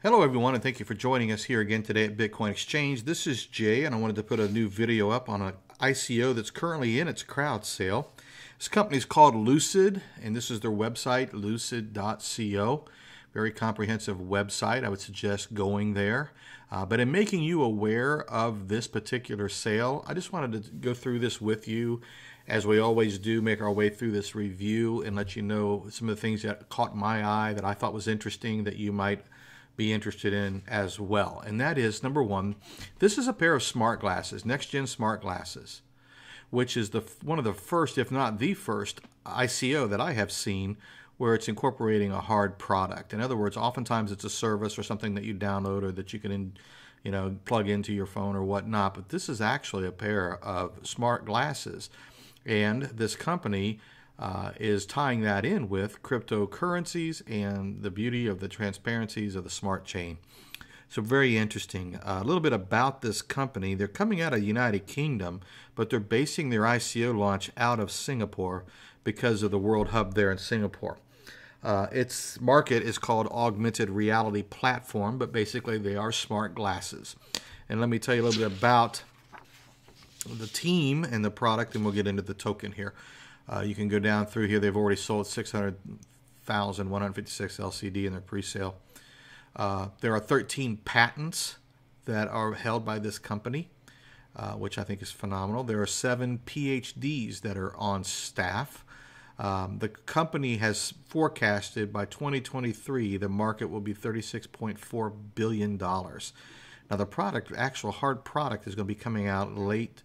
Hello everyone, and thank you for joining us here again today at Bitcoin Exchange. This is Jay, and I wanted to put a new video up on an ICO that's currently in its crowd sale. This company is called Lucyd, and this is their website, lucyd.co. Very comprehensive website. I would suggest going there. But in making you aware of this particular sale, I just wanted to go through this with you, as we always do, make our way through this review and let you know some of the things that caught my eye that I thought was interesting that you might be interested in as well. And that is, number one, this is a pair of smart glasses, next-gen smart glasses, which is one of the first, if not the first, ICO that I have seen where it's incorporating a hard product. In other words, oftentimes it's a service or something that you download or that you can, plug into your phone or whatnot. But this is actually a pair of smart glasses, and this company is tying that in with cryptocurrencies and the beauty of the transparencies of the smart chain. So very interesting. A little bit about this company. They're coming out of the United Kingdom, but they're basing their ICO launch out of Singapore because of the World Hub there in Singapore. Its market is called Augmented Reality Platform, but basically they are smart glasses. And let me tell you a little bit about the team and the product, and we'll get into the token here. You can go down through here. They've already sold 600,156 LCD in their pre-sale. There are 13 patents that are held by this company, which I think is phenomenal. There are 7 PhDs that are on staff. The company has forecasted by 2023 the market will be $36.4 billion. Now the product, actual hard product, is going to be coming out late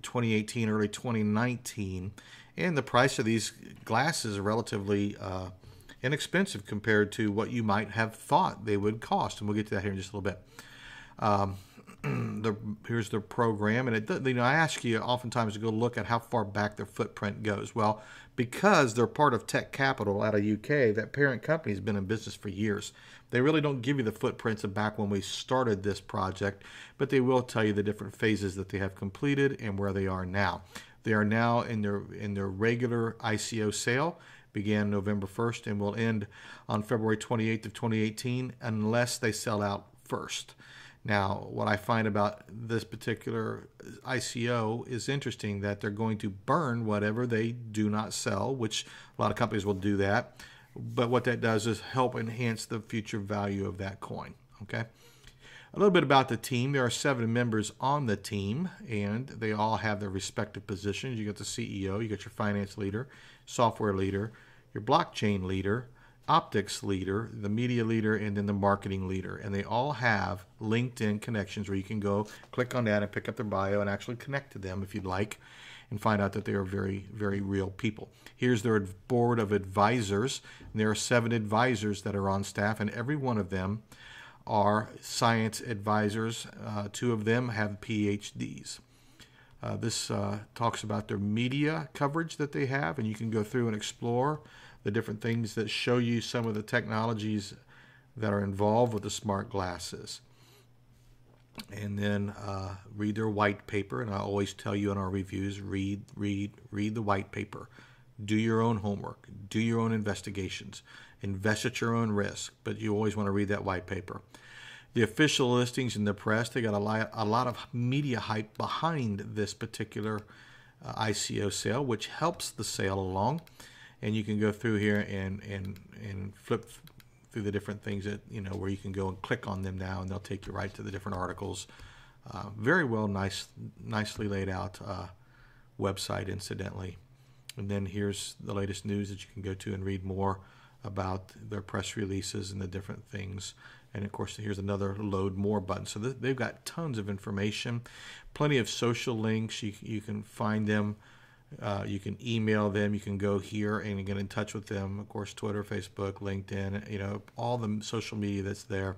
2018, early 2019. And the price of these glasses are relatively inexpensive compared to what you might have thought they would cost. And we'll get to that here in just a little bit. Here's the program. And I ask you oftentimes to go look at how far back their footprint goes. Well, because they're part of Tech Capital out of UK, that parent company has been in business for years. They really don't give you the footprints of back when we started this project, but they will tell you the different phases that they have completed and where they are now. They are now in their regular ICO sale, began November 1st and will end on February 28th of 2018 unless they sell out first. Now, what I find about this particular ICO is interesting, that they're going to burn whatever they do not sell, which a lot of companies will do that. But what that does is help enhance the future value of that coin. Okay. A little bit about the team. There are 7 members on the team, and they all have their respective positions. You got the CEO, you got your finance leader, software leader, your blockchain leader, optics leader, the media leader, and then the marketing leader. And they all have LinkedIn connections where you can go click on that and pick up their bio and actually connect to them if you'd like, and find out that they are very, very real people. Here's their board of advisors. And there are 7 advisors that are on staff, and every one of them are science advisors. 2 of them have PhDs. This talks about their media coverage that they have, and you can go through and explore the different things that show you some of the technologies that are involved with the smart glasses. And then read their white paper, and I always tell you in our reviews, read the white paper. Do your own homework. Do your own investigations. Invest at your own risk, but you always want to read that white paper. The official listings in the press, they got a lot of media hype behind this particular ICO sale, which helps the sale along. And you can go through here and flip through the different things that, where you can go and click on them now, and they'll take you right to the different articles. Very well, nicely laid out website, incidentally. And then here's the latest news that you can go to and read more about their press releases and the different things. And of course, here's another load more button. So they've got tons of information, plenty of social links. You can find them. You can email them. You can go here and get in touch with them. Of course, Twitter, Facebook, LinkedIn, all the social media that's there.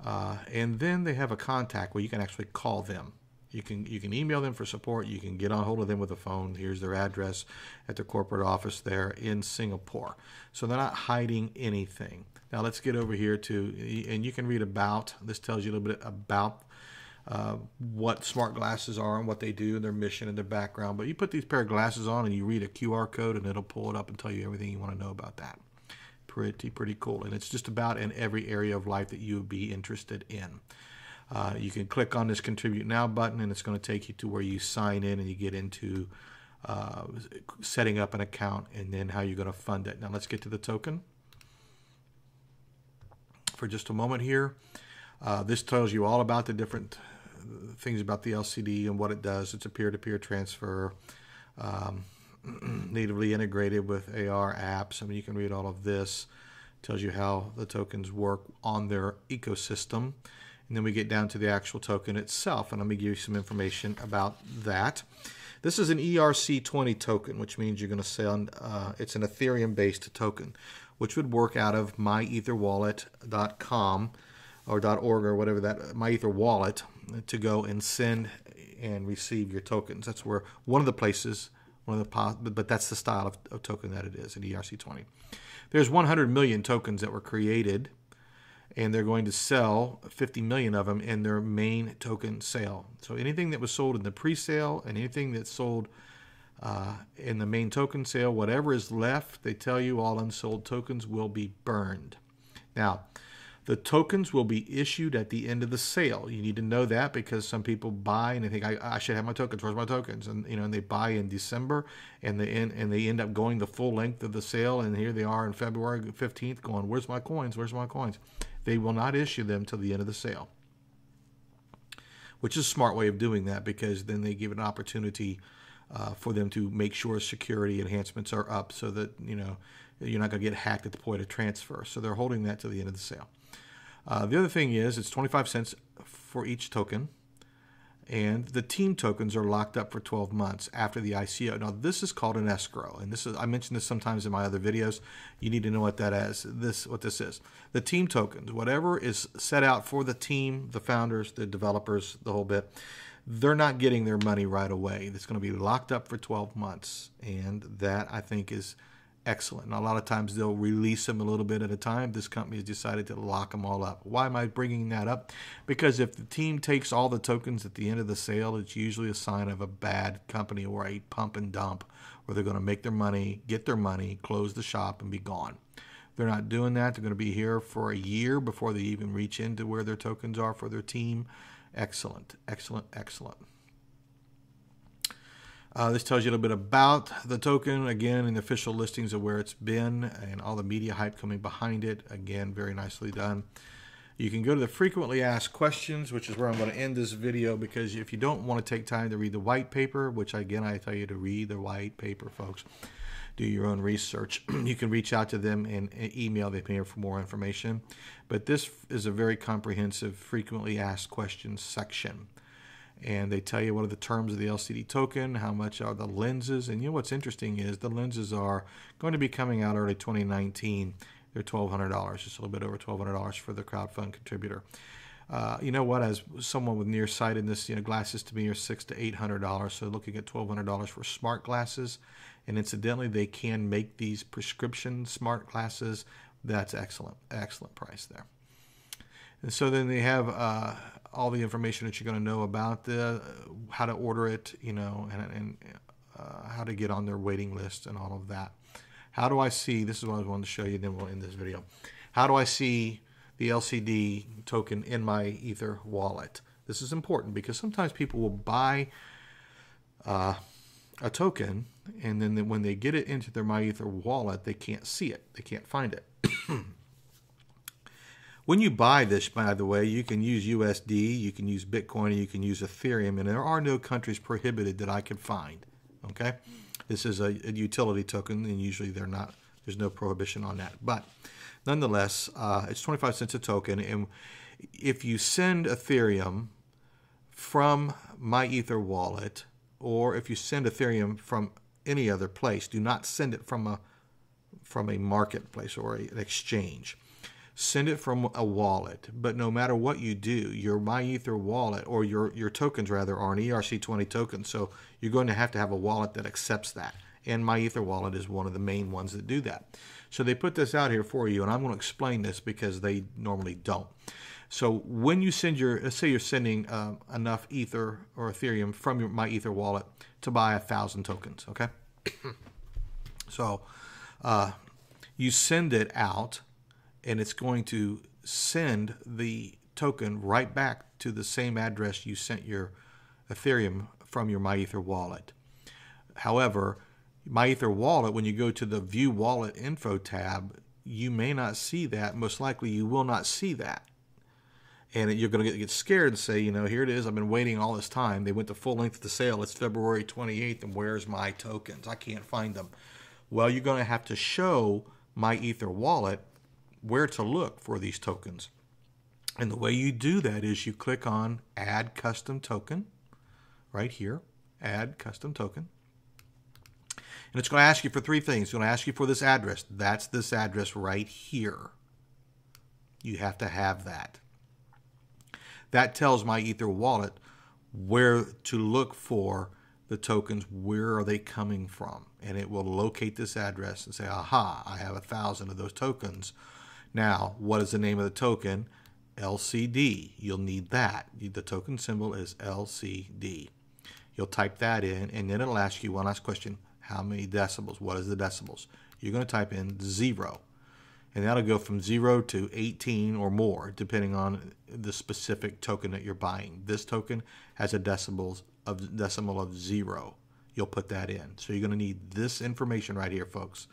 And then they have a contact where you can actually call them. You can email them for support. You can get on hold of them with a phone. Here's their address at their corporate office there in Singapore. So they're not hiding anything. Now let's get over here and you can read about, this tells you a little bit about what smart glasses are and what they do and their mission and their background. But you put these pair of glasses on and you read a QR code and it'll pull it up and tell you everything you want to know about that. pretty cool. And it's just about in every area of life that you would be interested in. You can click on this Contribute Now button, and it's going to take you to where you sign in and you get into setting up an account and then how you're going to fund it. Now let's get to the token for just a moment here. This tells you all about the different things about the LCD and what it does. It's a peer-to-peer transfer, natively integrated with AR apps. I mean, you can read all of this. It tells you how the tokens work on their ecosystem. And then we get down to the actual token itself, and let me give you some information about that. This is an ERC20 token, which means you're going to send, it's an Ethereum-based token, which would work out of myetherwallet.com or .org or whatever that, MyEtherWallet, to go and send and receive your tokens. That's where one of the places, but that's the style of token that it is, an ERC20. There's 100 million tokens that were created, and they're going to sell 50 million of them in their main token sale. So anything that was sold in the pre-sale and anything that's sold in the main token sale, whatever is left, they tell you all unsold tokens will be burned. Now, the tokens will be issued at the end of the sale. You need to know that because some people buy and they think, I should have my tokens. Where's my tokens? And and they buy in December and they end up going the full length of the sale. And here they are on February 15th going, where's my coins? Where's my coins? They will not issue them till the end of the sale, which is a smart way of doing that because then they give an opportunity for them to make sure security enhancements are up so that you're not going to get hacked at the point of transfer. So they're holding that to the end of the sale. The other thing is it's 25 cents for each token, and the team tokens are locked up for 12 months after the ICO. Now this is called an escrow, and this is, I mentioned this sometimes in my other videos. You need to know what that is. What this is. The team tokens, whatever is set out for the team, the founders, the developers, the whole bit, they're not getting their money right away. It's going to be locked up for 12 months, and that I think is excellent. And a lot of times they'll release them a little bit at a time. This company has decided to lock them all up. Why am I bringing that up? Because if the team takes all the tokens at the end of the sale, it's usually a sign of a bad company or a pump and dump where they're going to make their money, get their money, close the shop, and be gone. They're not doing that. They're going to be here for a year before they even reach into where their tokens are for their team. Excellent, excellent, excellent. This tells you a little bit about the token, again, in the official listings of where it's been and all the media hype coming behind it. Again, very nicely done. You can go to the frequently asked questions, which is where I'm going to end this video, because if you don't want to take time to read the white paper, which again, I tell you to read the white paper, folks, do your own research. You can reach out to them and email them here for more information. But this is a very comprehensive frequently asked questions section. And they tell you what are the terms of the LCD token, how much are the lenses. And what's interesting is the lenses are going to be coming out early 2019. They're $1,200, just a little bit over $1,200 for the crowdfund contributor. You know what, as someone with nearsightedness, glasses to me are $600 to $800. So looking at $1,200 for smart glasses. And incidentally, they can make these prescription smart glasses. That's excellent, excellent price there. And so then they have all the information that you're going to know about how to order it, and how to get on their waiting list and all of that. How do I see, this is what I wanted to show you, then we'll end this video. How do I see the LCD token in my Ether wallet? This is important because sometimes people will buy a token, and then when they get it into their MyEther wallet, they can't see it. They can't find it. When you buy this, by the way, you can use USD, you can use Bitcoin, and you can use Ethereum, and there are no countries prohibited that I can find. Okay, this is a utility token, and usually they're not. There's no prohibition on that. But nonetheless, it's 25 cents a token, and if you send Ethereum from MyEther wallet, or if you send Ethereum from any other place, do not send it from a marketplace or an exchange. Send it from a wallet. But no matter what you do, your MyEther wallet, or your tokens rather, are an ERC20 token. So you're going to have a wallet that accepts that. And MyEther wallet is one of the main ones that do that. So they put this out here for you, and I'm going to explain this because they normally don't. So when you send let's say you're sending enough Ether or Ethereum from your MyEther wallet to buy 1,000 tokens, okay? So you send it out, and it's going to send the token right back to the same address you sent your Ethereum from your MyEther wallet. However, MyEther wallet, when you go to the View Wallet Info tab, you may not see that. Most likely you will not see that. And you're going to get scared and say, you know, here it is. I've been waiting all this time. They went to full length of the sale. It's February 28th, and where's my tokens? I can't find them. Well, you're going to have to show MyEther wallet where to look for these tokens. And the way you do that is you click on Add Custom Token right here, Add Custom Token. And it's going to ask you for three things. It's going to ask you for this address. That's this address right here. You have to have that. That tells MyEther wallet where to look for the tokens. Where are they coming from? And it will locate this address and say, aha, I have 1,000 of those tokens. Now, what is the name of the token? LCD. You'll need that. The token symbol is LCD. You'll type that in, and then it'll ask you one last question. How many decibels? What is the decibels? You're going to type in 0. And that'll go from 0 to 18 or more, depending on the specific token that you're buying. This token has a decimal of 0. You'll put that in. So you're going to need this information right here, folks.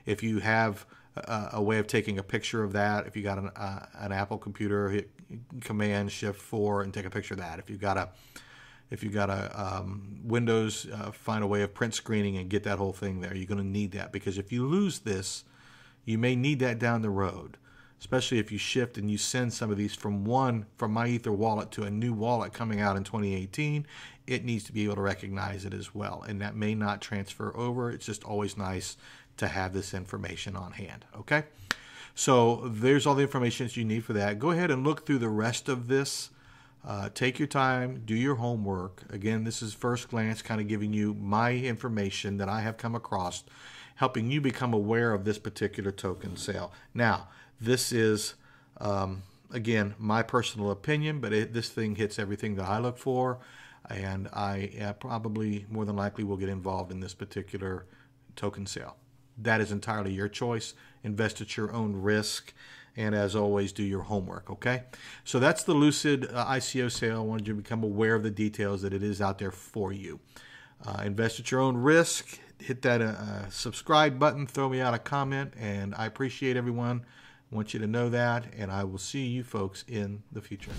If you have a way of taking a picture of that, if you got an Apple computer, hit Command Shift 4 and take a picture of that. If you got a Windows, find a way of print screening and get that whole thing there. You're going to need that, because if you lose this, you may need that down the road, especially if you shift and you send some of these from MyEther wallet to a new wallet coming out in 2018. It needs to be able to recognize it as well, and that may not transfer over. It's just always nice to have this information on hand. Okay, so there's all the information that you need for that. Go ahead and look through the rest of this. Take your time, do your homework. Again, this is first glance, kind of giving you my information that I have come across, helping you become aware of this particular token sale. Now, this is, again, my personal opinion, but this thing hits everything that I look for, and I probably, more than likely, will get involved in this particular token sale. That is entirely your choice. Invest at your own risk. And as always, do your homework, okay? So that's the Lucyd ICO sale. I wanted you to become aware of the details, that it is out there for you. Invest at your own risk. Hit that subscribe button. Throw me out a comment. And I appreciate everyone. I want you to know that. And I will see you folks in the future.